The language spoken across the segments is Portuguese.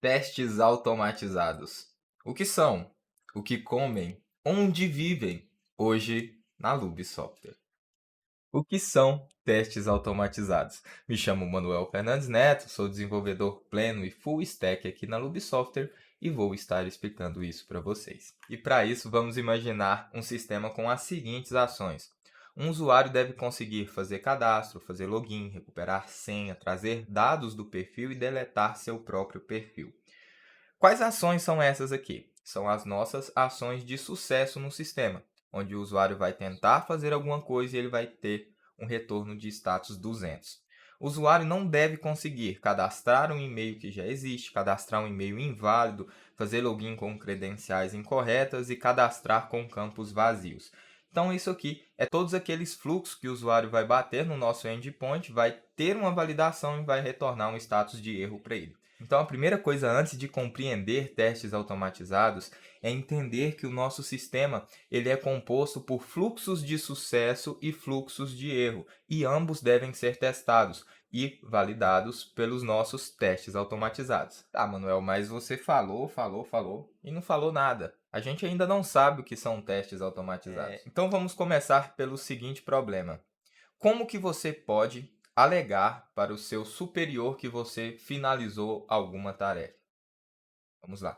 Testes automatizados. O que são? O que comem? Onde vivem? Hoje na Lube Software. O que são testes automatizados? Me chamo Manuel Fernandes Neto, sou desenvolvedor pleno e full stack aqui na Lube Software e vou estar explicando isso para vocês. E para isso vamos imaginar um sistema com as seguintes ações. Um usuário deve conseguir fazer cadastro, fazer login, recuperar senha, trazer dados do perfil e deletar seu próprio perfil. Quais ações são essas aqui? São as nossas ações de sucesso no sistema, onde o usuário vai tentar fazer alguma coisa e ele vai ter um retorno de status 200. O usuário não deve conseguir cadastrar um e-mail que já existe, cadastrar um e-mail inválido, fazer login com credenciais incorretas e cadastrar com campos vazios. Então, isso aqui é todos aqueles fluxos que o usuário vai bater no nosso endpoint, vai ter uma validação e vai retornar um status de erro para ele. Então, a primeira coisa antes de compreender testes automatizados é entender que o nosso sistema ele é composto por fluxos de sucesso e fluxos de erro, e ambos devem ser testados e validados pelos nossos testes automatizados. Tá, Manuel, mas você falou e não falou nada. A gente ainda não sabe o que são testes automatizados. Então, vamos começar pelo seguinte problema. Como que você pode alegar para o seu superior que você finalizou alguma tarefa? Vamos lá.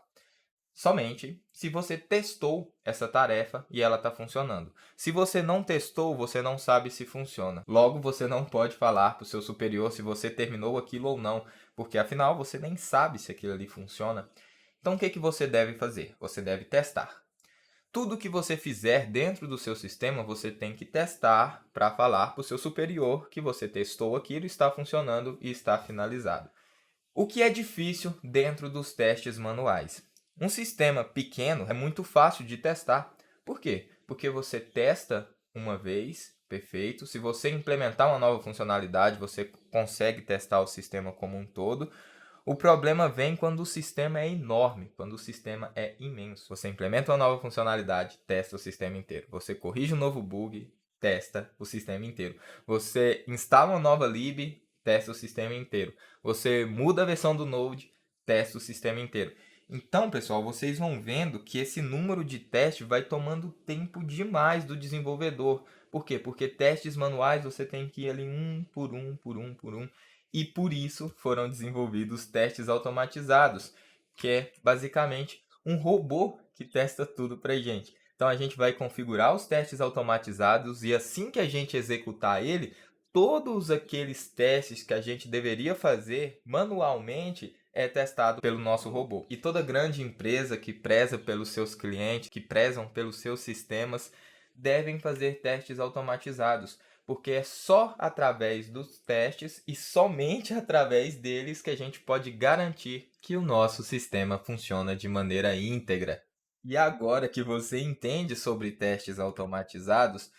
Somente se você testou essa tarefa e ela está funcionando. Se você não testou, você não sabe se funciona. Logo, você não pode falar para o seu superior se você terminou aquilo ou não, porque afinal você nem sabe se aquilo ali funciona. Então, o que você deve fazer? Você deve testar. Tudo que você fizer dentro do seu sistema, você tem que testar para falar para o seu superior que você testou aquilo, está funcionando e está finalizado. O que é difícil dentro dos testes manuais? Um sistema pequeno é muito fácil de testar. Por quê? Porque você testa uma vez, perfeito. Se você implementar uma nova funcionalidade, você consegue testar o sistema como um todo. O problema vem quando o sistema é enorme, quando o sistema é imenso. Você implementa uma nova funcionalidade, testa o sistema inteiro. Você corrige um novo bug, testa o sistema inteiro. Você instala uma nova lib, testa o sistema inteiro. Você muda a versão do Node, testa o sistema inteiro. Então, pessoal, vocês vão vendo que esse número de testes vai tomando tempo demais do desenvolvedor. Por quê? Porque testes manuais você tem que ir ali um por um, por um, por um. E por isso foram desenvolvidos testes automatizados, que é basicamente um robô que testa tudo para a gente. Então a gente vai configurar os testes automatizados e assim que a gente executar ele, todos aqueles testes que a gente deveria fazer manualmente é testado pelo nosso robô. E toda grande empresa que preza pelos seus clientes, que prezam pelos seus sistemas, devem fazer testes automatizados, porque é só através dos testes e somente através deles que a gente pode garantir que o nosso sistema funciona de maneira íntegra. E agora que você entende sobre testes automatizados,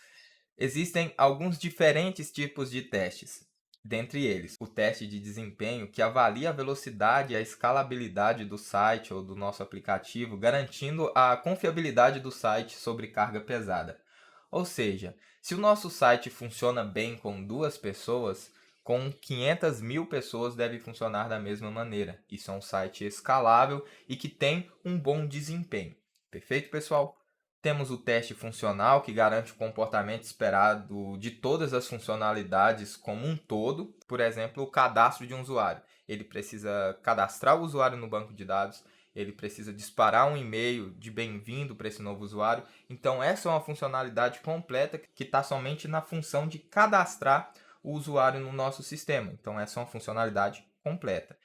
existem alguns diferentes tipos de testes. Dentre eles, o teste de desempenho, que avalia a velocidade e a escalabilidade do site ou do nosso aplicativo, garantindo a confiabilidade do site sobre carga pesada. Ou seja, se o nosso site funciona bem com 2 pessoas, com 500 mil pessoas deve funcionar da mesma maneira. Isso é um site escalável e que tem um bom desempenho. Perfeito, pessoal? Temos o teste funcional, que garante o comportamento esperado de todas as funcionalidades como um todo. Por exemplo, o cadastro de um usuário. Ele precisa cadastrar o usuário no banco de dados, ele precisa disparar um e-mail de bem-vindo para esse novo usuário. Então, essa é uma funcionalidade completa que está somente na função de cadastrar o usuário no nosso sistema. Então, essa é uma funcionalidade completa.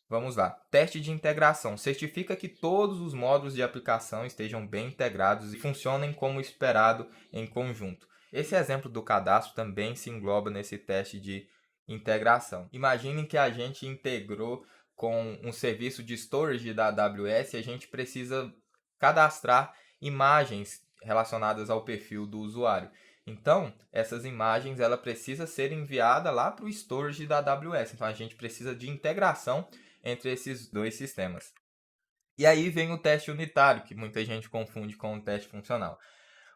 Vamos lá. Teste de integração. Certifica que todos os módulos de aplicação estejam bem integrados e funcionem como esperado em conjunto. Esse exemplo do cadastro também se engloba nesse teste de integração. Imaginem que a gente integrou com um serviço de storage da AWS e a gente precisa cadastrar imagens relacionadas ao perfil do usuário. Então, essas imagens ela precisa ser enviada lá para o storage da AWS. Então, a gente precisa de integração entre esses dois sistemas. E aí vem o teste unitário, que muita gente confunde com o teste funcional.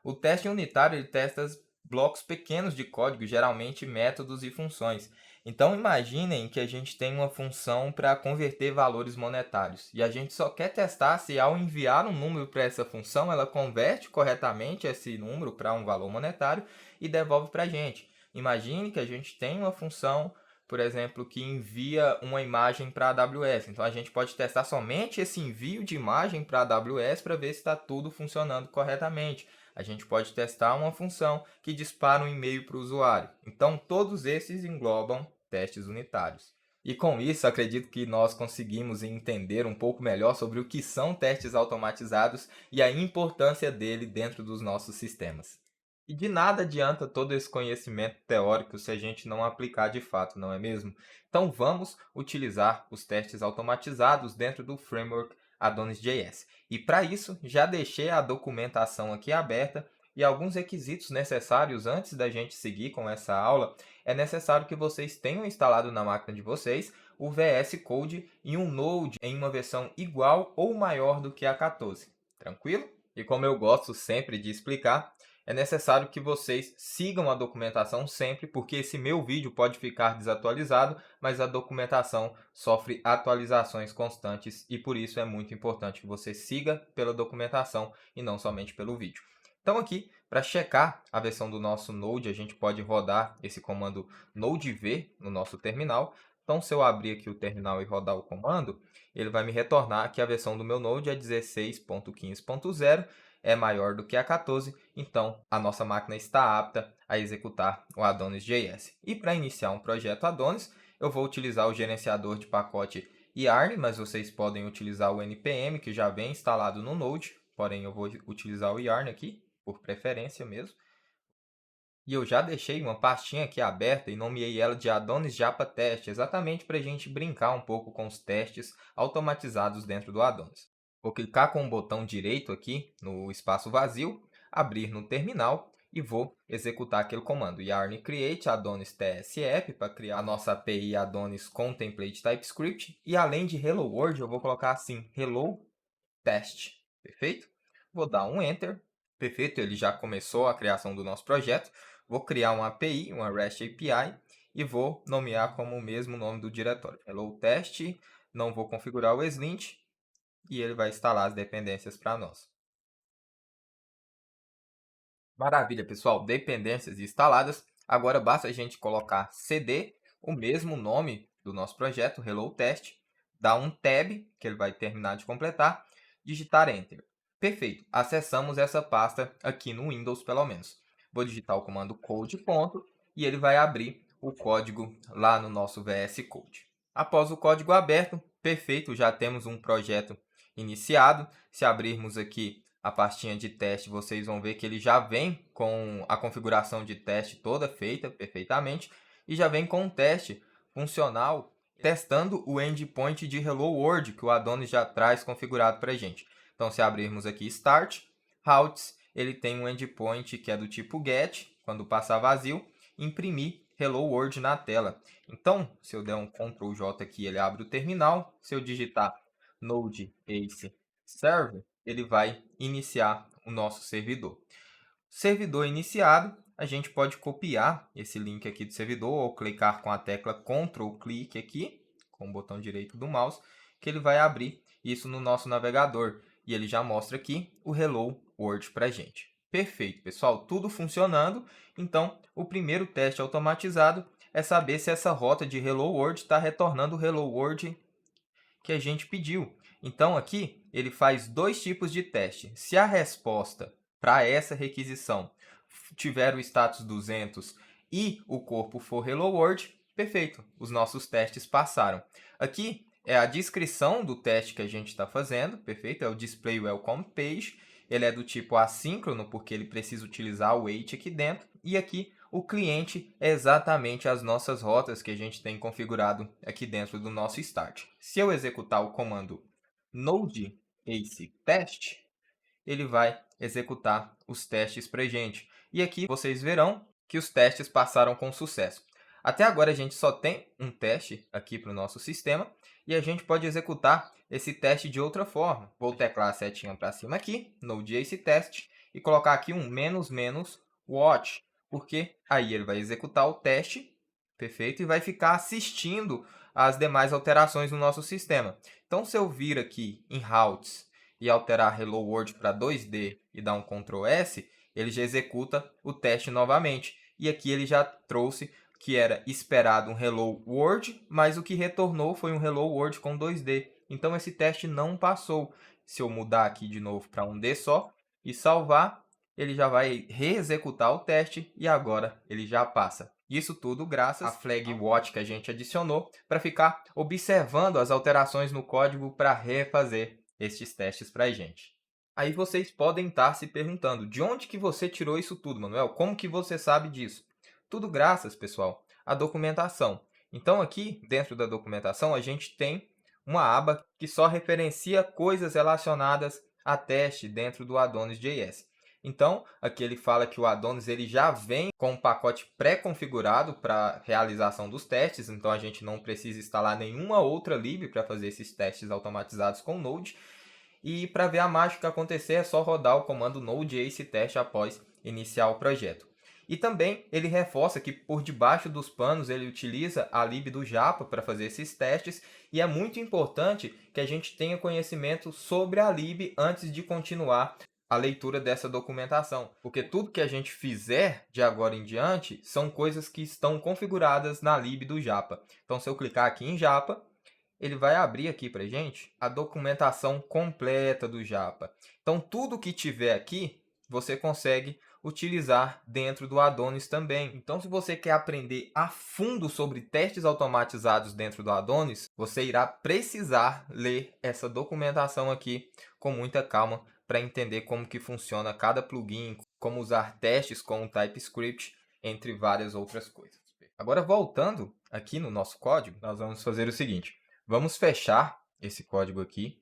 O teste unitário ele testa blocos pequenos de código, geralmente métodos e funções. Então, imaginem que a gente tem uma função para converter valores monetários e a gente só quer testar se, ao enviar um número para essa função, ela converte corretamente esse número para um valor monetário e devolve para a gente. Imagine que a gente tem uma função, por exemplo, que envia uma imagem para a AWS. Então, a gente pode testar somente esse envio de imagem para a AWS para ver se está tudo funcionando corretamente. A gente pode testar uma função que dispara um e-mail para o usuário. Então, todos esses englobam testes unitários. E com isso, acredito que nós conseguimos entender um pouco melhor sobre o que são testes automatizados e a importância dele dentro dos nossos sistemas. E de nada adianta todo esse conhecimento teórico se a gente não aplicar de fato, não é mesmo? Então vamos utilizar os testes automatizados dentro do framework Adonis.js. E para isso, já deixei a documentação aqui aberta e alguns requisitos necessários antes da gente seguir com essa aula. É necessário que vocês tenham instalado na máquina de vocês o VS Code e um Node em uma versão igual ou maior do que a 14. Tranquilo? E como eu gosto sempre de explicar, é necessário que vocês sigam a documentação sempre, porque esse meu vídeo pode ficar desatualizado, mas a documentação sofre atualizações constantes e por isso é muito importante que você siga pela documentação e não somente pelo vídeo. Então aqui, para checar a versão do nosso Node, a gente pode rodar esse comando node-v no nosso terminal. Então, se eu abrir aqui o terminal e rodar o comando, ele vai me retornar que a versão do meu Node é 16.15.0, é maior do que a 14, então a nossa máquina está apta a executar o Adonis.js. E para iniciar um projeto Adonis, eu vou utilizar o gerenciador de pacote yarn, mas vocês podem utilizar o npm, que já vem instalado no Node, porém eu vou utilizar o yarn aqui, por preferência mesmo. E eu já deixei uma pastinha aqui aberta e nomeei ela de Adonis Japa Test, exatamente para a gente brincar um pouco com os testes automatizados dentro do Adonis. Vou clicar com o botão direito aqui no espaço vazio, abrir no terminal e vou executar aquele comando yarn create Adonis TS App para criar a nossa API Adonis com template TypeScript. E além de Hello World, eu vou colocar assim, Hello Test. Perfeito? Vou dar um Enter. Perfeito, ele já começou a criação do nosso projeto. Vou criar uma API, uma REST API, e vou nomear como o mesmo nome do diretório. Hello Test, não vou configurar o Slint, e ele vai instalar as dependências para nós. Maravilha, pessoal. Dependências instaladas. Agora basta a gente colocar cd, o mesmo nome do nosso projeto, Hello Test, dar um tab, que ele vai terminar de completar, digitar Enter. Perfeito. Acessamos essa pasta aqui no Windows, pelo menos. Vou digitar o comando code ponto, e ele vai abrir o código lá no nosso VS Code. Após o código aberto, perfeito, já temos um projeto iniciado. Se abrirmos aqui a pastinha de teste, vocês vão ver que ele já vem com a configuração de teste toda feita perfeitamente e já vem com um teste funcional testando o endpoint de Hello World que o Adonis já traz configurado para a gente. Então, se abrirmos aqui Start, Routes, ele tem um endpoint que é do tipo GET, quando passar vazio, imprimir Hello World na tela. Então, se eu der um Ctrl J aqui, ele abre o terminal. Se eu digitar Node Ace Server, ele vai iniciar o nosso servidor. Servidor iniciado, a gente pode copiar esse link aqui do servidor ou clicar com a tecla Ctrl clique aqui, com o botão direito do mouse, que ele vai abrir isso no nosso navegador. E ele já mostra aqui o Hello World para a gente. Perfeito, pessoal, tudo funcionando. Então, o primeiro teste automatizado é saber se essa rota de Hello World está retornando o Hello World que a gente pediu. Então, aqui, ele faz dois tipos de teste. Se a resposta para essa requisição tiver o status 200 e o corpo for Hello World, perfeito, os nossos testes passaram. Aqui é a descrição do teste que a gente está fazendo, perfeito, é o Display Welcome Page. Ele é do tipo assíncrono, porque ele precisa utilizar o wait aqui dentro. E aqui o cliente é exatamente as nossas rotas que a gente tem configurado aqui dentro do nosso start. Se eu executar o comando node ace test, ele vai executar os testes para a gente. E aqui vocês verão que os testes passaram com sucesso. Até agora a gente só tem um teste aqui para o nosso sistema e a gente pode executar esse teste de outra forma. Vou teclar a setinha para cima aqui, node ace test, e colocar aqui um --watch, porque aí ele vai executar o teste perfeito? E vai ficar assistindo as demais alterações no nosso sistema. Então, se eu vir aqui em Routes e alterar Hello World para 2D e dar um Ctrl S, ele já executa o teste novamente. E aqui ele já trouxe que era esperado um Hello World, mas o que retornou foi um Hello World com 2D. Então, esse teste não passou. Se eu mudar aqui de novo para um D só e salvar, ele já vai reexecutar o teste e agora ele já passa. Isso tudo graças à flag watch que a gente adicionou para ficar observando as alterações no código para refazer estes testes para a gente. Aí vocês podem estar se perguntando, de onde que você tirou isso tudo, Manuel? Como que você sabe disso? Tudo graças, pessoal, à documentação. Então aqui, dentro da documentação, a gente tem uma aba que só referencia coisas relacionadas a teste dentro do Adonis.js. Então, aqui ele fala que o Adonis ele já vem com um pacote pré-configurado para realização dos testes, então a gente não precisa instalar nenhuma outra lib para fazer esses testes automatizados com Node. E para ver a mágica acontecer é só rodar o comando node ace test após iniciar o projeto. E também ele reforça que por debaixo dos panos ele utiliza a lib do Japa para fazer esses testes e é muito importante que a gente tenha conhecimento sobre a lib antes de continuar a leitura dessa documentação, porque tudo que a gente fizer de agora em diante são coisas que estão configuradas na lib do Japa. Então, se eu clicar aqui em Japa, ele vai abrir aqui para a gente a documentação completa do Japa. Então, tudo que tiver aqui, você consegue utilizar dentro do Adonis também. Então, se você quer aprender a fundo sobre testes automatizados dentro do Adonis, você irá precisar ler essa documentação aqui com muita calma para entender como que funciona cada plugin, como usar testes com o TypeScript, entre várias outras coisas. Agora, voltando aqui no nosso código, nós vamos fazer o seguinte. Vamos fechar esse código aqui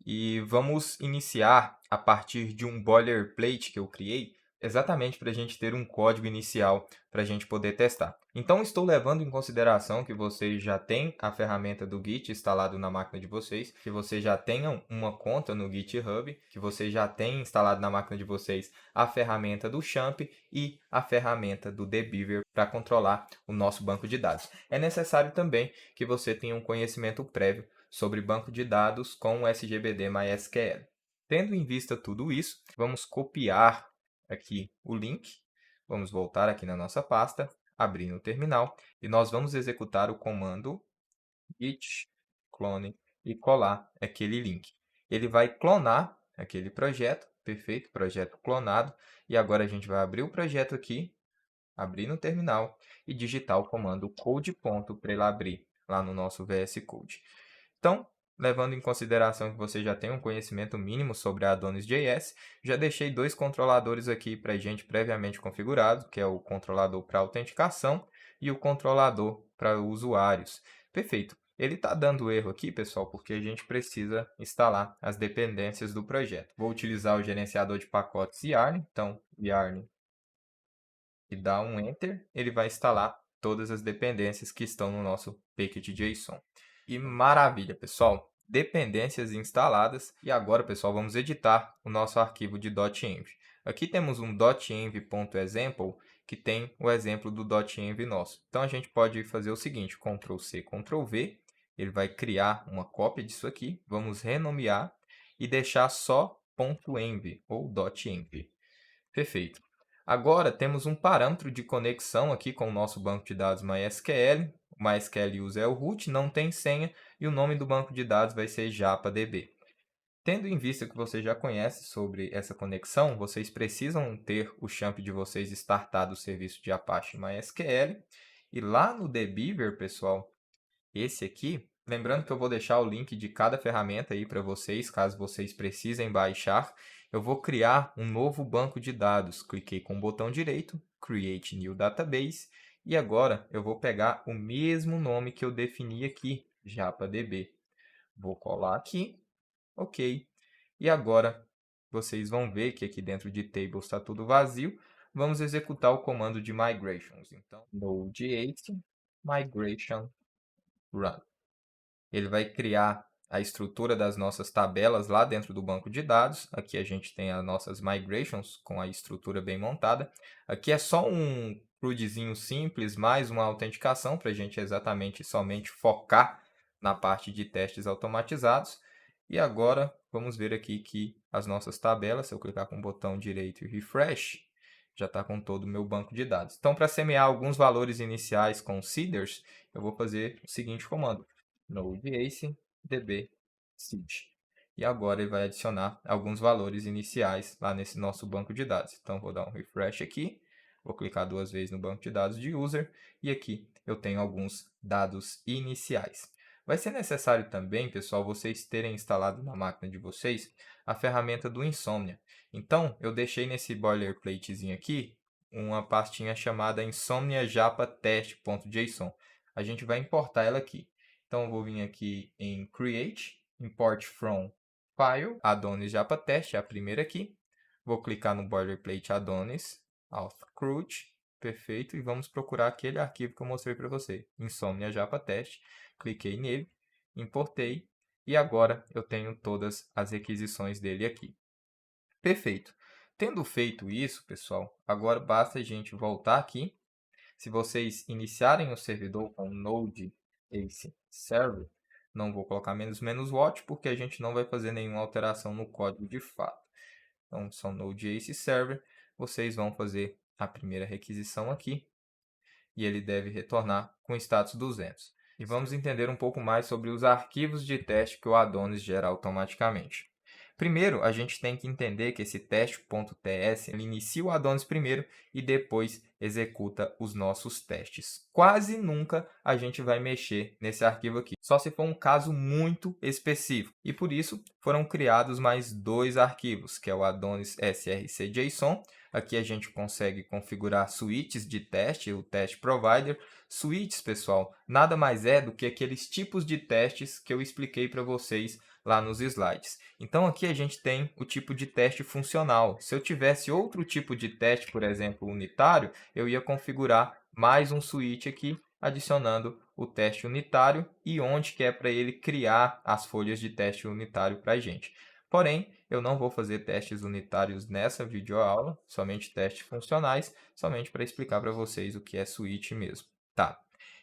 e vamos iniciar a partir de um boilerplate que eu criei, exatamente para a gente ter um código inicial para a gente poder testar. Então, estou levando em consideração que vocês já têm a ferramenta do Git instalado na máquina de vocês, que vocês já tenham uma conta no GitHub, que vocês já tenham instalado na máquina de vocês a ferramenta do Champ e a ferramenta do Dbeaver para controlar o nosso banco de dados. É necessário também que você tenha um conhecimento prévio sobre banco de dados com o SGBD MySQL. Tendo em vista tudo isso, vamos copiar aqui o link, vamos voltar aqui na nossa pasta, abrir no terminal e nós vamos executar o comando git clone e colar aquele link. Ele vai clonar aquele projeto, perfeito, projeto clonado, e agora a gente vai abrir o projeto aqui, abrir no terminal e digitar o comando code ponto para ele abrir lá no nosso VS Code. Então, levando em consideração que você já tem um conhecimento mínimo sobre a Adonis.js, já deixei dois controladores aqui para a gente previamente configurado, que é o controlador para autenticação e o controlador para usuários. Perfeito. Ele está dando erro aqui, pessoal, porque a gente precisa instalar as dependências do projeto. Vou utilizar o gerenciador de pacotes yarn, então yarn e dá um Enter, ele vai instalar todas as dependências que estão no nosso package.json. E maravilha, pessoal! Dependências instaladas. E agora, pessoal, vamos editar o nosso arquivo de .env. Aqui temos um .env.example que tem o exemplo do .env nosso. Então, a gente pode fazer o seguinte, Ctrl+C, Ctrl+V. Ele vai criar uma cópia disso aqui. Vamos renomear e deixar só .env ou .env. Perfeito. Agora, temos um parâmetro de conexão aqui com o nosso banco de dados MySQL. O MySQL user é o root, não tem senha, e o nome do banco de dados vai ser JapaDB. Tendo em vista que você já conhece sobre essa conexão, vocês precisam ter o champ de vocês startado o serviço de Apache MySQL. E lá no Dbeaver, pessoal, esse aqui, lembrando que eu vou deixar o link de cada ferramenta aí para vocês, caso vocês precisem baixar. Eu vou criar um novo banco de dados. Cliquei com o botão direito, Create New Database, e agora eu vou pegar o mesmo nome que eu defini aqui, JapaDB. Vou colar aqui, ok. E agora vocês vão ver que aqui dentro de Tables está tudo vazio. Vamos executar o comando de Migrations. Então, node-ace migration run. Ele vai criar a estrutura das nossas tabelas lá dentro do banco de dados. Aqui a gente tem as nossas migrations com a estrutura bem montada. Aqui é só um CRUDzinho simples, mais uma autenticação para a gente exatamente somente focar na parte de testes automatizados. E agora vamos ver aqui que as nossas tabelas, se eu clicar com o botão direito e refresh, já está com todo o meu banco de dados. Então, para semear alguns valores iniciais com seeders, eu vou fazer o seguinte comando: nodeace db seed. E agora ele vai adicionar alguns valores iniciais lá nesse nosso banco de dados. Então, vou dar um refresh aqui, vou clicar duas vezes no banco de dados de user, e aqui eu tenho alguns dados iniciais. Vai ser necessário também, pessoal, vocês terem instalado na máquina de vocês a ferramenta do Insomnia. Então, eu deixei nesse boilerplatezinho aqui uma pastinha chamada Insomnia Japa Test.json. A gente vai importar ela aqui. Então, eu vou vir aqui em Create, Import from File, Adonis Japa Test, é a primeira aqui. Vou clicar no boilerplate Adonis, Auth CRUD, perfeito, e vamos procurar aquele arquivo que eu mostrei para você, Insomnia Japa Test. Cliquei nele, importei, e agora eu tenho todas as requisições dele aqui. Perfeito. Tendo feito isso, pessoal, agora basta a gente voltar aqui. Se vocês iniciarem o servidor com Node Ace Server, não vou colocar -watch, porque a gente não vai fazer nenhuma alteração no código de fato. Então, só Node Ace Server, vocês vão fazer a primeira requisição aqui, e ele deve retornar com status 200. E vamos entender um pouco mais sobre os arquivos de teste que o Adonis gera automaticamente. Primeiro, a gente tem que entender que esse teste.ts ele inicia o Adonis primeiro e depois executa os nossos testes. Quase nunca a gente vai mexer nesse arquivo aqui, só se for um caso muito específico. E por isso foram criados mais dois arquivos, que é o Adonis src.json. Aqui a gente consegue configurar suítes de teste, o test provider. Suítes, pessoal, nada mais é do que aqueles tipos de testes que eu expliquei para vocês lá nos slides. Então, aqui a gente tem o tipo de teste funcional. Se eu tivesse outro tipo de teste, por exemplo, unitário, eu ia configurar mais um switch aqui, adicionando o teste unitário e onde que é para ele criar as folhas de teste unitário para a gente. Porém, eu não vou fazer testes unitários nessa videoaula, somente testes funcionais, somente para explicar para vocês o que é switch mesmo. Tá.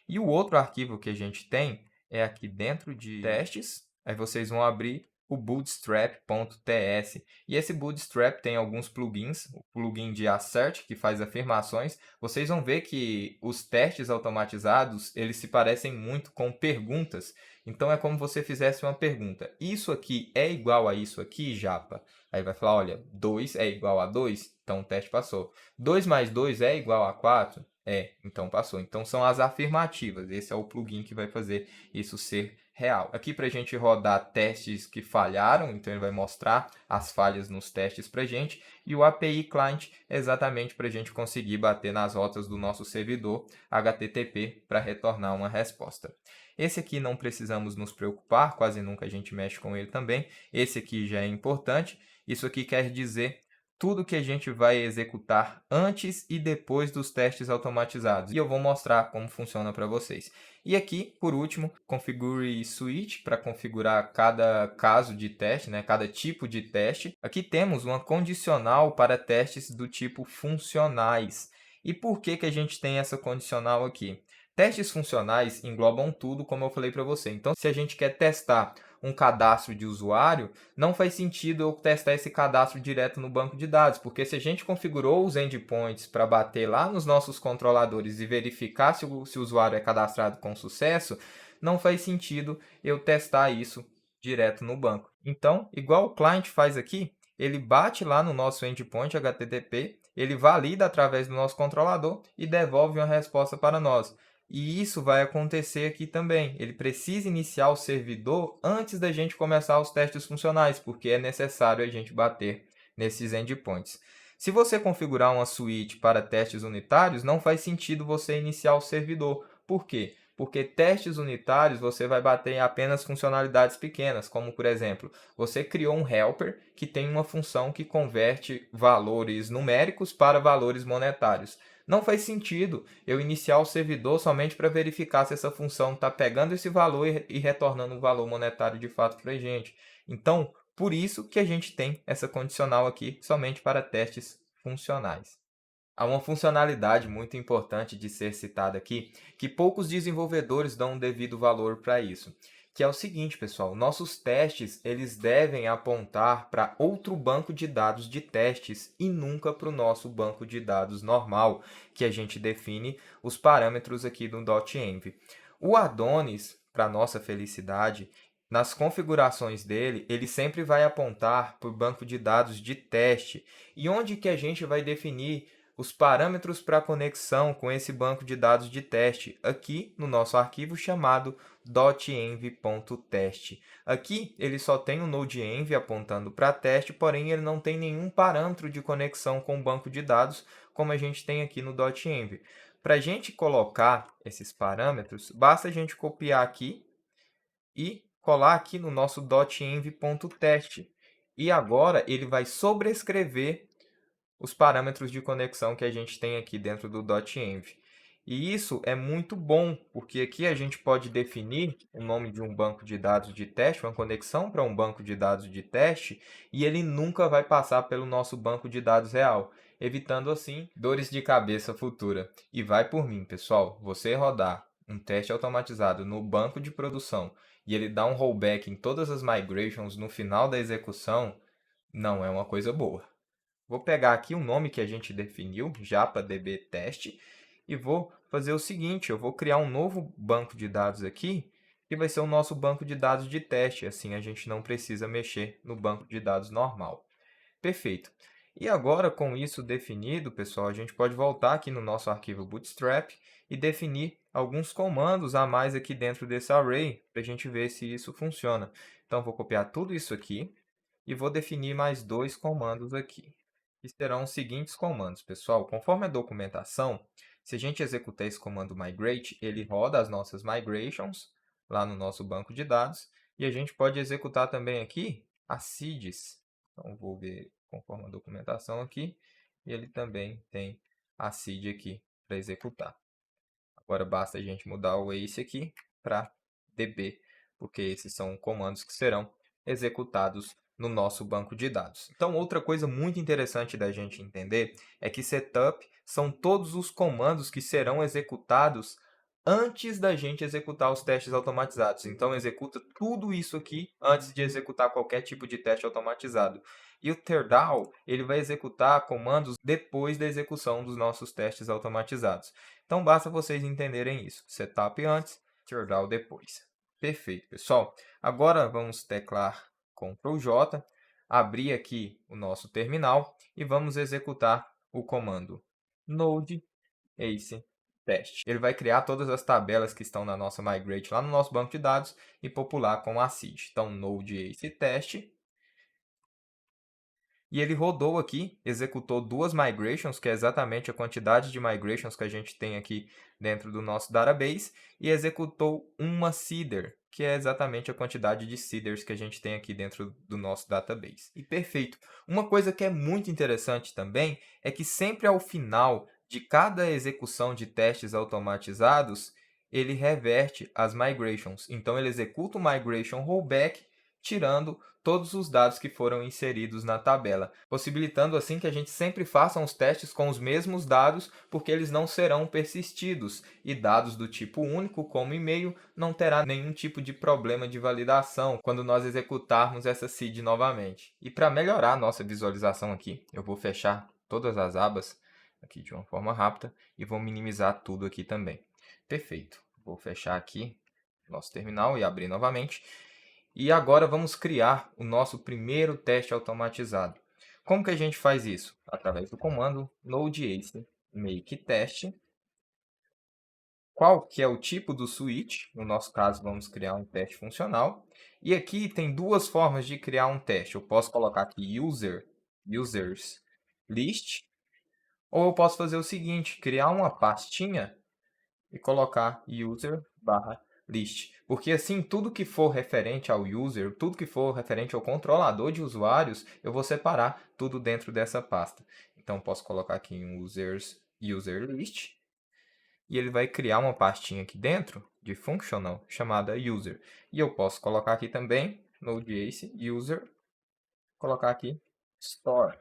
E o outro arquivo que a gente tem é aqui dentro de testes. Aí vocês vão abrir o bootstrap.ts. E esse bootstrap tem alguns plugins. O plugin de assert, que faz afirmações. Vocês vão ver que os testes automatizados, eles se parecem muito com perguntas. Então, é como se você fizesse uma pergunta. Isso aqui é igual a isso aqui, Japa? Aí vai falar, olha, 2 é igual a 2? Então, o teste passou. 2 mais 2 é igual a 4? É, então passou. Então, são as afirmativas. Esse é o plugin que vai fazer isso ser real. Aqui para a gente rodar testes que falharam, então ele vai mostrar as falhas nos testes para a gente. E o API Client é exatamente para a gente conseguir bater nas rotas do nosso servidor HTTP para retornar uma resposta. Esse aqui não precisamos nos preocupar, quase nunca a gente mexe com ele também. Esse aqui já é importante. Isso aqui quer dizer tudo que a gente vai executar antes e depois dos testes automatizados. E eu vou mostrar como funciona para vocês. E aqui, por último, configure switch para configurar cada caso de teste, né? Cada tipo de teste. Aqui temos uma condicional para testes do tipo funcionais. E por que a gente tem essa condicional aqui? Testes funcionais englobam tudo, como eu falei para você. Então, se a gente quer testar um cadastro de usuário, não faz sentido eu testar esse cadastro direto no banco de dados, porque se a gente configurou os endpoints para bater lá nos nossos controladores e verificar se o usuário é cadastrado com sucesso, não faz sentido eu testar isso direto no banco. Então, igual o client faz aqui, ele bate lá no nosso endpoint HTTP, ele valida através do nosso controlador e devolve uma resposta para nós. E isso vai acontecer aqui também. Ele precisa iniciar o servidor antes da gente começar os testes funcionais, porque é necessário a gente bater nesses endpoints. Se você configurar uma suíte para testes unitários, não faz sentido você iniciar o servidor. Por quê? Porque testes unitários você vai bater em apenas funcionalidades pequenas, como por exemplo, você criou um helper que tem uma função que converte valores numéricos para valores monetários. Não faz sentido eu iniciar o servidor somente para verificar se essa função está pegando esse valor e retornando um valor monetário de fato para a gente. Então, por isso que a gente tem essa condicional aqui somente para testes funcionais. Há uma funcionalidade muito importante de ser citada aqui, que poucos desenvolvedores dão um devido valor para isso, que é o seguinte, pessoal, nossos testes eles devem apontar para outro banco de dados de testes e nunca para o nosso banco de dados normal, que a gente define os parâmetros aqui do .env. O Adonis, para nossa felicidade, nas configurações dele, ele sempre vai apontar para o banco de dados de teste. E onde que a gente vai definir os parâmetros para conexão com esse banco de dados de teste, aqui no nosso arquivo chamado .env.test. Aqui ele só tem o node.env apontando para teste, porém ele não tem nenhum parâmetro de conexão com o banco de dados, como a gente tem aqui no .env. Para a gente colocar esses parâmetros, basta a gente copiar aqui e colar aqui no nosso .env.test. E agora ele vai sobrescrever os parâmetros de conexão que a gente tem aqui dentro do .env. E isso é muito bom, porque aqui a gente pode definir o nome de um banco de dados de teste, uma conexão para um banco de dados de teste, e ele nunca vai passar pelo nosso banco de dados real, evitando assim dores de cabeça futura. E vai por mim, pessoal, você rodar um teste automatizado no banco de produção e ele dá um rollback em todas as migrations no final da execução, não é uma coisa boa. Vou pegar aqui o nome que a gente definiu, JapaDB teste, e vou fazer o seguinte, eu vou criar um novo banco de dados aqui, que vai ser o nosso banco de dados de teste, assim a gente não precisa mexer no banco de dados normal. Perfeito. E agora, com isso definido, pessoal, a gente pode voltar aqui no nosso arquivo Bootstrap e definir alguns comandos a mais aqui dentro desse array, para a gente ver se isso funciona. Então, vou copiar tudo isso aqui e vou definir mais dois comandos aqui, que serão os seguintes comandos, pessoal. Conforme a documentação, se a gente executar esse comando migrate, ele roda as nossas migrations lá no nosso banco de dados, e a gente pode executar também aqui as seeds. Então, vou ver conforme a documentação aqui, e ele também tem a seed aqui para executar. Agora, basta a gente mudar o ace aqui para db, porque esses são comandos que serão executados no nosso banco de dados. Então, outra coisa muito interessante da gente entender é que setup são todos os comandos que serão executados antes da gente executar os testes automatizados. Então, executa tudo isso aqui antes de executar qualquer tipo de teste automatizado. E o teardown, ele vai executar comandos depois da execução dos nossos testes automatizados. Então, basta vocês entenderem isso. Setup antes, teardown depois. Perfeito, pessoal. Agora, vamos teclar Ctrl J, abrir aqui o nosso terminal e vamos executar o comando node ace test. Ele vai criar todas as tabelas que estão na nossa migrate lá no nosso banco de dados e popular com a seed. Então, node ace test. E ele rodou aqui, executou duas migrations, que é exatamente a quantidade de migrations que a gente tem aqui dentro do nosso database, e executou uma seeder, que é exatamente a quantidade de seeders que a gente tem aqui dentro do nosso database. E perfeito! Uma coisa que é muito interessante também é que sempre ao final de cada execução de testes automatizados, ele reverte as migrations. Então, ele executa o migration rollback, tirando todos os dados que foram inseridos na tabela, possibilitando assim que a gente sempre faça os testes com os mesmos dados, porque eles não serão persistidos, e dados do tipo único, como e-mail, não terá nenhum tipo de problema de validação quando nós executarmos essa seed novamente. E para melhorar a nossa visualização aqui, eu vou fechar todas as abas aqui de uma forma rápida e vou minimizar tudo aqui também. Perfeito. Vou fechar aqui nosso terminal e abrir novamente. E agora vamos criar o nosso primeiro teste automatizado. Como que a gente faz isso? Através do comando node-ace make test. Qual que é o tipo do switch? No nosso caso, vamos criar um teste funcional. E aqui tem duas formas de criar um teste. Eu posso colocar aqui users list, ou eu posso fazer o seguinte, criar uma pastinha e colocar user/list. Porque assim, tudo que for referente ao user, tudo que for referente ao controlador de usuários, eu vou separar tudo dentro dessa pasta. Então, posso colocar aqui em user/list e ele vai criar uma pastinha aqui dentro de functional chamada user. E eu posso colocar aqui também node-ace user, colocar aqui store.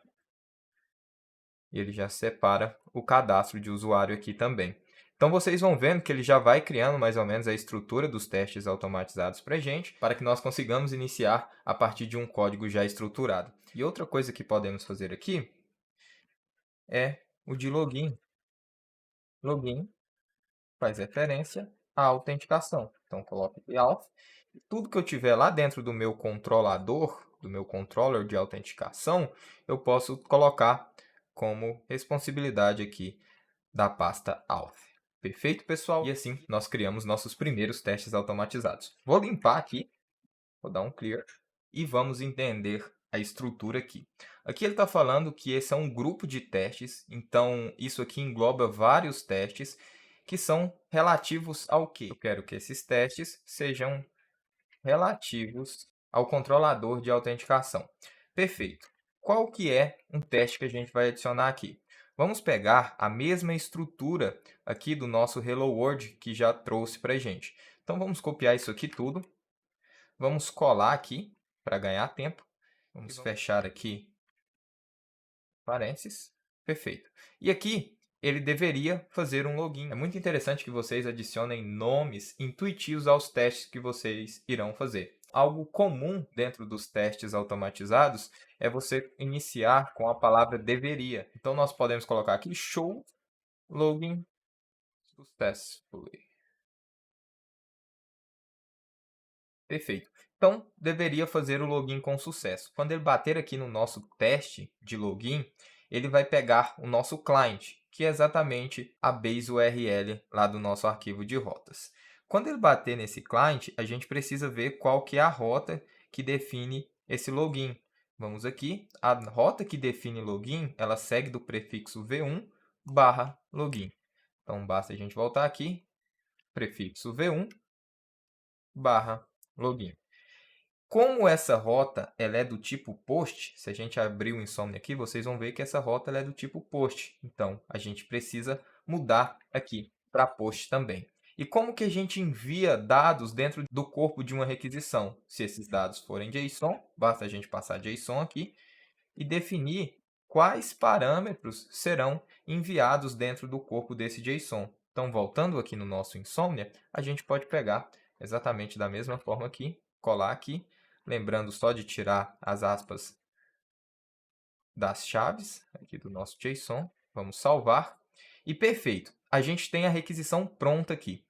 E ele já separa o cadastro de usuário aqui também. Então, vocês vão vendo que ele já vai criando mais ou menos a estrutura dos testes automatizados para a gente, para que nós consigamos iniciar a partir de um código já estruturado. E outra coisa que podemos fazer aqui é o de login. Login faz referência à autenticação. Então, coloco aqui auth. E tudo que eu tiver lá dentro do meu controlador, do meu controller de autenticação, eu posso colocar como responsabilidade aqui da pasta auth. Perfeito, pessoal? E assim, nós criamos nossos primeiros testes automatizados. Vou limpar aqui, vou dar um clear, e vamos entender a estrutura aqui. Aqui ele está falando que esse é um grupo de testes, então isso aqui engloba vários testes que são relativos ao quê? Eu quero que esses testes sejam relativos ao controlador de autenticação. Perfeito. Qual que é um teste que a gente vai adicionar aqui? Vamos pegar a mesma estrutura aqui do nosso Hello World que já trouxe para a gente. Então, vamos copiar isso aqui tudo. Vamos colar aqui para ganhar tempo. Vamos fechar aqui parênteses. Perfeito. E aqui ele deveria fazer um login. É muito interessante que vocês adicionem nomes intuitivos aos testes que vocês irão fazer. Algo comum dentro dos testes automatizados é você iniciar com a palavra deveria. Então, nós podemos colocar aqui show login successfully. Perfeito. Então, deveria fazer o login com sucesso. Quando ele bater aqui no nosso teste de login, ele vai pegar o nosso client, que é exatamente a base URL lá do nosso arquivo de rotas. Quando ele bater nesse client, a gente precisa ver qual que é a rota que define esse login. Vamos aqui, a rota que define login, ela segue do prefixo v1 barra login. Então, basta a gente voltar aqui, prefixo v1 barra login. Como essa rota ela é do tipo POST, se a gente abrir o Insomnia aqui, vocês vão ver que essa rota ela é do tipo POST. Então, a gente precisa mudar aqui para POST também. E como que a gente envia dados dentro do corpo de uma requisição? Se esses dados forem JSON, basta a gente passar JSON aqui e definir quais parâmetros serão enviados dentro do corpo desse JSON. Então, voltando aqui no nosso Insomnia, a gente pode pegar exatamente da mesma forma aqui, colar aqui, lembrando só de tirar as aspas das chaves aqui do nosso JSON. Vamos salvar. E perfeito, a gente tem a requisição pronta aqui.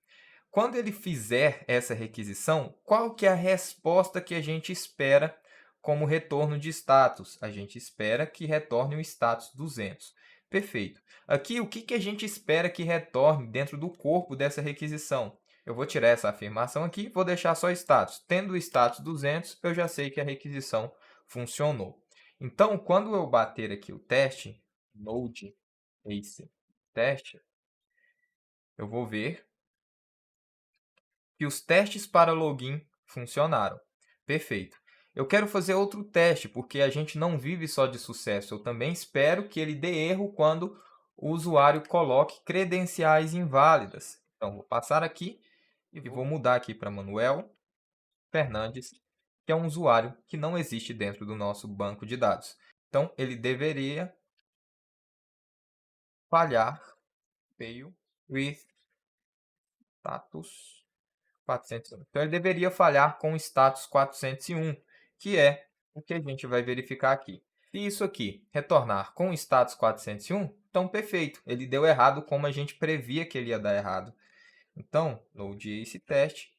Quando ele fizer essa requisição, qual que é a resposta que a gente espera como retorno de status? A gente espera que retorne o status 200. Perfeito. Aqui, o que a gente espera que retorne dentro do corpo dessa requisição? Eu vou tirar essa afirmação aqui, vou deixar só status. Tendo o status 200, eu já sei que a requisição funcionou. Então, quando eu bater aqui o teste, node ace teste, eu vou ver que os testes para login funcionaram. Perfeito. Eu quero fazer outro teste, porque a gente não vive só de sucesso. Eu também espero que ele dê erro quando o usuário coloque credenciais inválidas. Então, vou passar aqui e vou mudar aqui para Manuel Fernandes, que é um usuário que não existe dentro do nosso banco de dados. Então, ele deveria falhar, fail with status 401. Então, ele deveria falhar com o status 401, que é o que a gente vai verificar aqui. Se isso aqui retornar com o status 401, então perfeito, ele deu errado como a gente previa que ele ia dar errado. Então, load esse teste,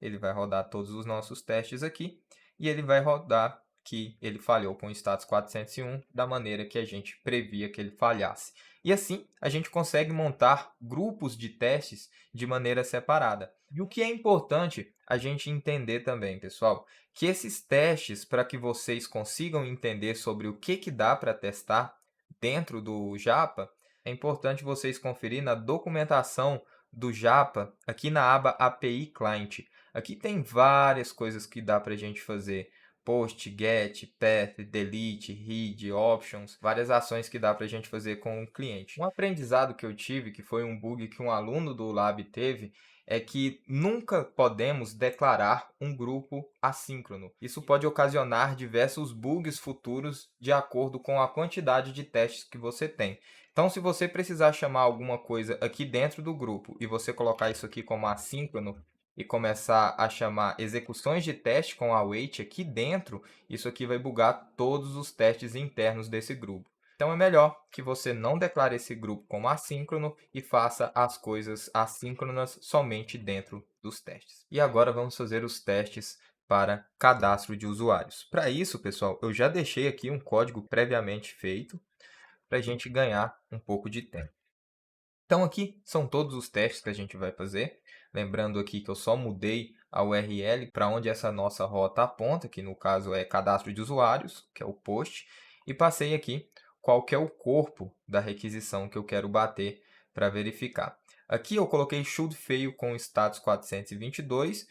ele vai rodar todos os nossos testes aqui e ele vai rodar que ele falhou com o status 401 da maneira que a gente previa que ele falhasse. E assim, a gente consegue montar grupos de testes de maneira separada. E o que é importante a gente entender também, pessoal, que esses testes, para que vocês consigam entender sobre o que dá para testar dentro do Japa, é importante vocês conferir na documentação do Japa, aqui na aba API Client. Aqui tem várias coisas que dá para a gente fazer. Post, get, path, delete, read, options, várias ações que dá para a gente fazer com o cliente. Um aprendizado que eu tive, que foi um bug que um aluno do Lab teve, é que nunca podemos declarar um grupo assíncrono. Isso pode ocasionar diversos bugs futuros de acordo com a quantidade de testes que você tem. Então, se você precisar chamar alguma coisa aqui dentro do grupo e você colocar isso aqui como assíncrono e começar a chamar execuções de teste com await aqui dentro, isso aqui vai bugar todos os testes internos desse grupo. Então, é melhor que você não declare esse grupo como assíncrono e faça as coisas assíncronas somente dentro dos testes. E agora vamos fazer os testes para cadastro de usuários. Para isso, pessoal, eu já deixei aqui um código previamente feito para a gente ganhar um pouco de tempo. Então, aqui são todos os testes que a gente vai fazer. Lembrando aqui que eu só mudei a URL para onde essa nossa rota aponta, que no caso é cadastro de usuários, que é o post, e passei aqui qual que é o corpo da requisição que eu quero bater para verificar. Aqui eu coloquei should fail com status 422,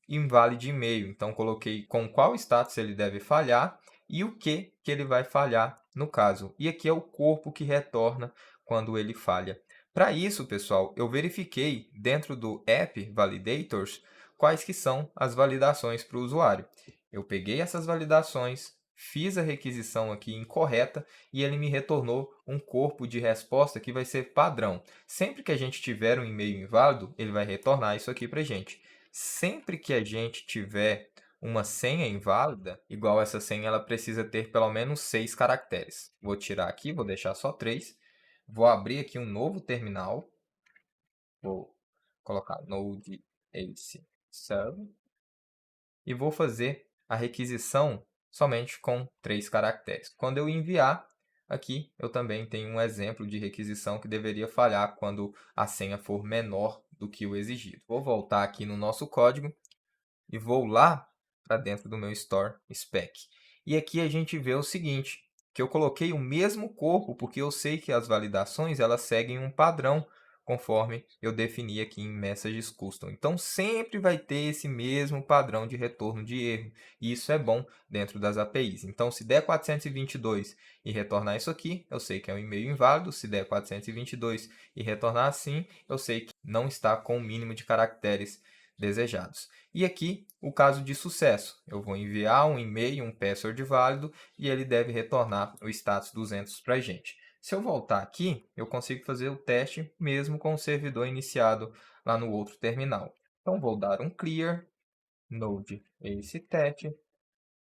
invalid e-mail. Então, coloquei com qual status ele deve falhar e o que ele vai falhar no caso. E aqui é o corpo que retorna quando ele falha. Para isso, pessoal, eu verifiquei dentro do App Validators quais que são as validações para o usuário. Eu peguei essas validações, fiz a requisição aqui incorreta e ele me retornou um corpo de resposta que vai ser padrão. Sempre que a gente tiver um e-mail inválido, ele vai retornar isso aqui para a gente. Sempre que a gente tiver uma senha inválida, igual essa senha, ela precisa ter pelo menos 6 caracteres. Vou tirar aqui, vou deixar só 3. Vou abrir aqui um novo terminal. Vou colocar node ace sub e vou fazer a requisição somente com 3 caracteres. Quando eu enviar, aqui eu também tenho um exemplo de requisição que deveria falhar quando a senha for menor do que o exigido. Vou voltar aqui no nosso código e vou lá para dentro do meu store spec. E aqui a gente vê o seguinte, que eu coloquei o mesmo corpo porque eu sei que as validações elas seguem um padrão conforme eu defini aqui em Messages Custom. Então, sempre vai ter esse mesmo padrão de retorno de erro. E isso é bom dentro das APIs. Então, se der 422 e retornar isso aqui, eu sei que é um e-mail inválido. Se der 422 e retornar assim, eu sei que não está com o mínimo de caracteres desejados. E aqui, o caso de sucesso. Eu vou enviar um e-mail, um password válido, e ele deve retornar o status 200 para a gente. Se eu voltar aqui, eu consigo fazer o teste mesmo com o servidor iniciado lá no outro terminal. Então, vou dar um clear, node esse teste,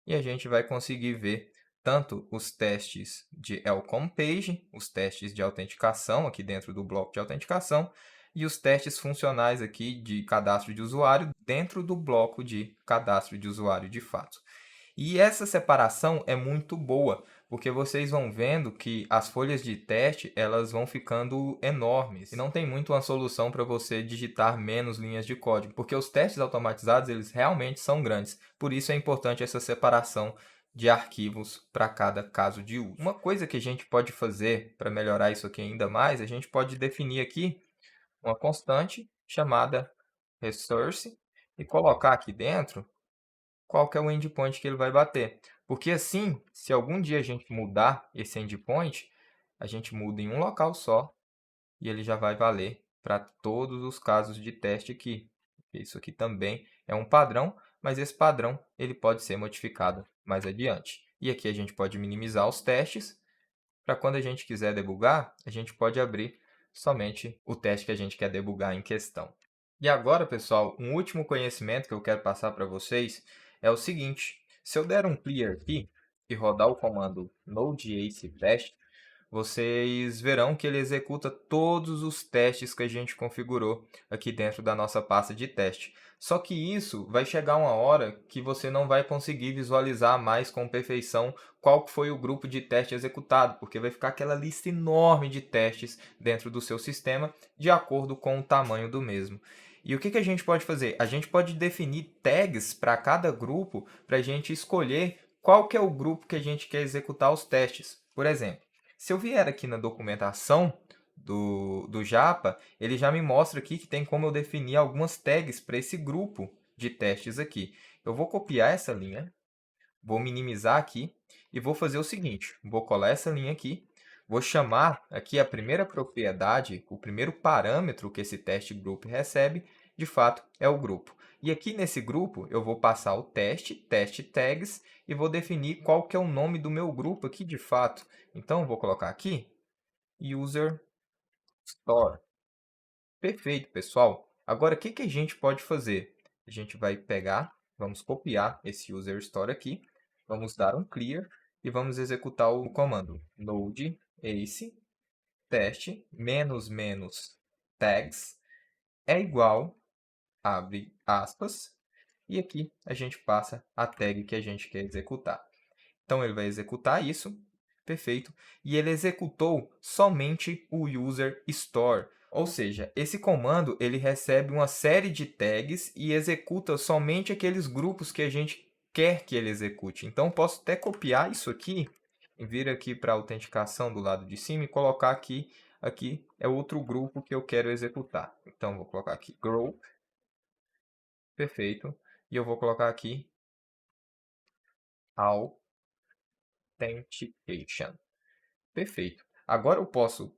e a gente vai conseguir ver tanto os testes de Elcom Page, os testes de autenticação aqui dentro do bloco de autenticação, e os testes funcionais aqui de cadastro de usuário dentro do bloco de cadastro de usuário de fato. E essa separação é muito boa, porque vocês vão vendo que as folhas de teste elas vão ficando enormes. E não tem muito uma solução para você digitar menos linhas de código, porque os testes automatizados eles realmente são grandes. Por isso é importante essa separação de arquivos para cada caso de uso. Uma coisa que a gente pode fazer para melhorar isso aqui ainda mais, a gente pode definir aqui uma constante chamada resource e colocar aqui dentro qual que é o endpoint que ele vai bater. Porque assim, se algum dia a gente mudar esse endpoint, a gente muda em um local só e ele já vai valer para todos os casos de teste aqui. Isso aqui também é um padrão, mas esse padrão ele pode ser modificado mais adiante. E aqui a gente pode minimizar os testes, para quando a gente quiser debugar, a gente pode abrir somente o teste que a gente quer debugar em questão. E agora, pessoal, um último conhecimento que eu quero passar para vocês é o seguinte. Se eu der um clear aqui e rodar o comando node ace test, vocês verão que ele executa todos os testes que a gente configurou aqui dentro da nossa pasta de teste. Só que isso vai chegar uma hora que você não vai conseguir visualizar mais com perfeição qual foi o grupo de teste executado, porque vai ficar aquela lista enorme de testes dentro do seu sistema de acordo com o tamanho do mesmo. E o que a gente pode fazer? A gente pode definir tags para cada grupo para a gente escolher qual que é o grupo que a gente quer executar os testes. Por exemplo, se eu vier aqui na documentação do Japa, ele já me mostra aqui que tem como eu definir algumas tags para esse grupo de testes aqui. Eu vou copiar essa linha, vou minimizar aqui e vou fazer o seguinte, vou colar essa linha aqui, vou chamar aqui a primeira propriedade, o primeiro parâmetro que esse teste group recebe, de fato, é o grupo. E aqui nesse grupo, eu vou passar o teste tags, e vou definir qual que é o nome do meu grupo aqui de fato. Então, eu vou colocar aqui user store. Perfeito, pessoal. Agora, o que a gente pode fazer? A gente vai pegar, vamos copiar esse user store aqui, vamos dar um clear e vamos executar o comando node ace teste menos menos tags é igual, abre aspas, e aqui a gente passa a tag que a gente quer executar. Então, ele vai executar isso, perfeito, e ele executou somente o user store. Ou seja, esse comando ele recebe uma série de tags e executa somente aqueles grupos que a gente quer que ele execute. Então, posso até copiar isso aqui e vir aqui para a autenticação do lado de cima e colocar aqui é outro grupo que eu quero executar. Então, vou colocar aqui group, perfeito, e eu vou colocar aqui authentication. Perfeito. Agora eu posso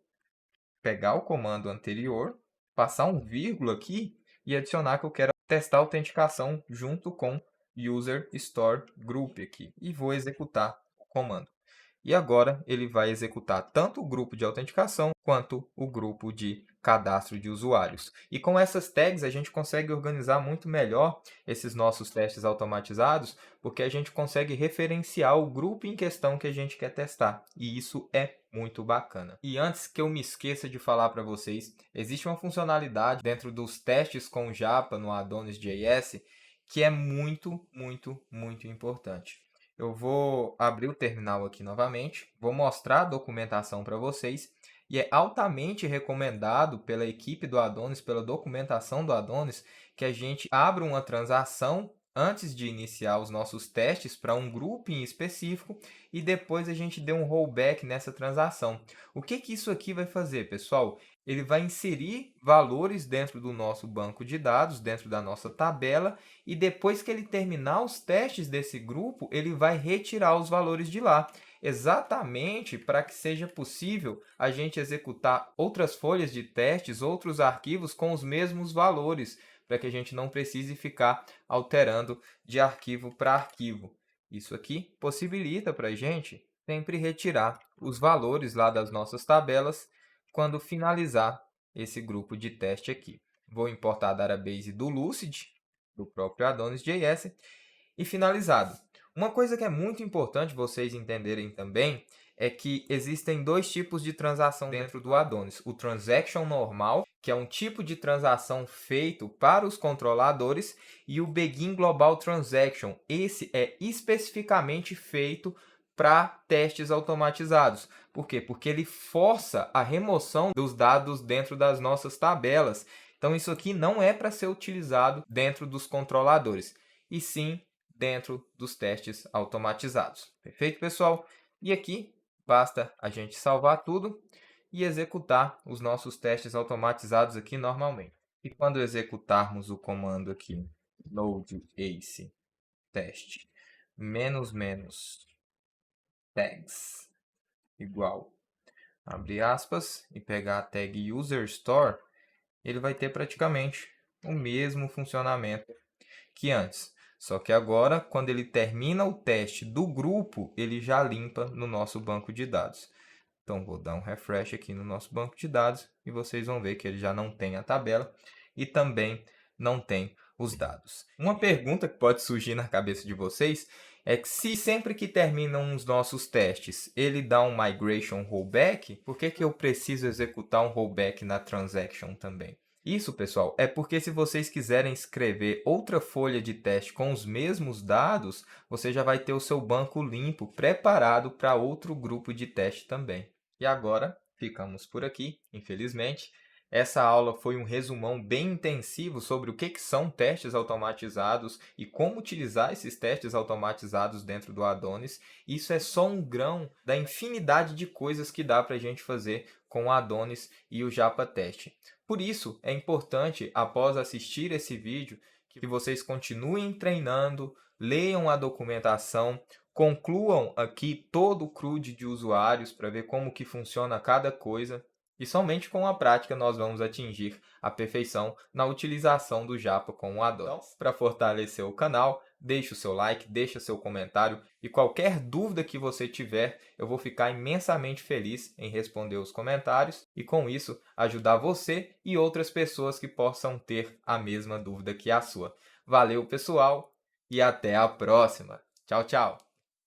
pegar o comando anterior, passar um vírgula aqui e adicionar que eu quero testar a autenticação junto com user store group aqui. E vou executar o comando. E agora ele vai executar tanto o grupo de autenticação quanto o grupo de cadastro de usuários. E com essas tags a gente consegue organizar muito melhor esses nossos testes automatizados, porque a gente consegue referenciar o grupo em questão que a gente quer testar. E isso é muito bacana. E antes que eu me esqueça de falar para vocês, existe uma funcionalidade dentro dos testes com Japa no Adonis.js que é muito importante. Eu vou abrir o terminal aqui novamente, vou mostrar a documentação para vocês, e é altamente recomendado pela equipe do Adonis, pela documentação do Adonis, que a gente abra uma transação antes de iniciar os nossos testes para um grupo em específico e depois a gente dê um rollback nessa transação. O que isso aqui vai fazer, pessoal? Ele vai inserir valores dentro do nosso banco de dados, dentro da nossa tabela, e depois que ele terminar os testes desse grupo, ele vai retirar os valores de lá, exatamente para que seja possível a gente executar outras folhas de testes, outros arquivos com os mesmos valores, para que a gente não precise ficar alterando de arquivo para arquivo. Isso aqui possibilita para a gente sempre retirar os valores lá das nossas tabelas quando finalizar esse grupo de teste aqui. Vou importar a database do Lucid, do próprio Adonis.js, e finalizado. Uma coisa que é muito importante vocês entenderem também é que existem dois tipos de transação dentro do Adonis. O Transaction normal, que é um tipo de transação feito para os controladores, e o Begin Global Transaction. Esse é especificamente feito para testes automatizados. Por quê? Porque ele força a remoção dos dados dentro das nossas tabelas. Então, isso aqui não é para ser utilizado dentro dos controladores, e sim dentro dos testes automatizados. Perfeito, pessoal? E aqui basta a gente salvar tudo e executar os nossos testes automatizados aqui normalmente. E quando executarmos o comando aqui, node ace teste menos menos tags igual, abre aspas, e pegar a tag user store, ele vai ter praticamente o mesmo funcionamento que antes. Só que agora, quando ele termina o teste do grupo, ele já limpa no nosso banco de dados. Então, vou dar um refresh aqui no nosso banco de dados e vocês vão ver que ele já não tem a tabela e também não tem os dados. Uma pergunta que pode surgir na cabeça de vocês é que se sempre que terminam os nossos testes ele dá um migration rollback, por que eu preciso executar um rollback na transaction também? Isso, pessoal, é porque se vocês quiserem escrever outra folha de teste com os mesmos dados, você já vai ter o seu banco limpo, preparado para outro grupo de teste também. E agora, ficamos por aqui, infelizmente. Essa aula foi um resumão bem intensivo sobre o que são testes automatizados e como utilizar esses testes automatizados dentro do Adonis. Isso é só um grão da infinidade de coisas que dá para a gente fazer com o Adonis e o Japa Teste. Por isso, é importante, após assistir esse vídeo, que vocês continuem treinando, leiam a documentação, concluam aqui todo o CRUD de usuários para ver como que funciona cada coisa. E somente com a prática nós vamos atingir a perfeição na utilização do Japa com o Adobe. Então, para fortalecer o canal, deixe o seu like, deixe seu comentário e qualquer dúvida que você tiver, eu vou ficar imensamente feliz em responder os comentários e com isso ajudar você e outras pessoas que possam ter a mesma dúvida que a sua. Valeu, pessoal, e até a próxima. Tchau, tchau!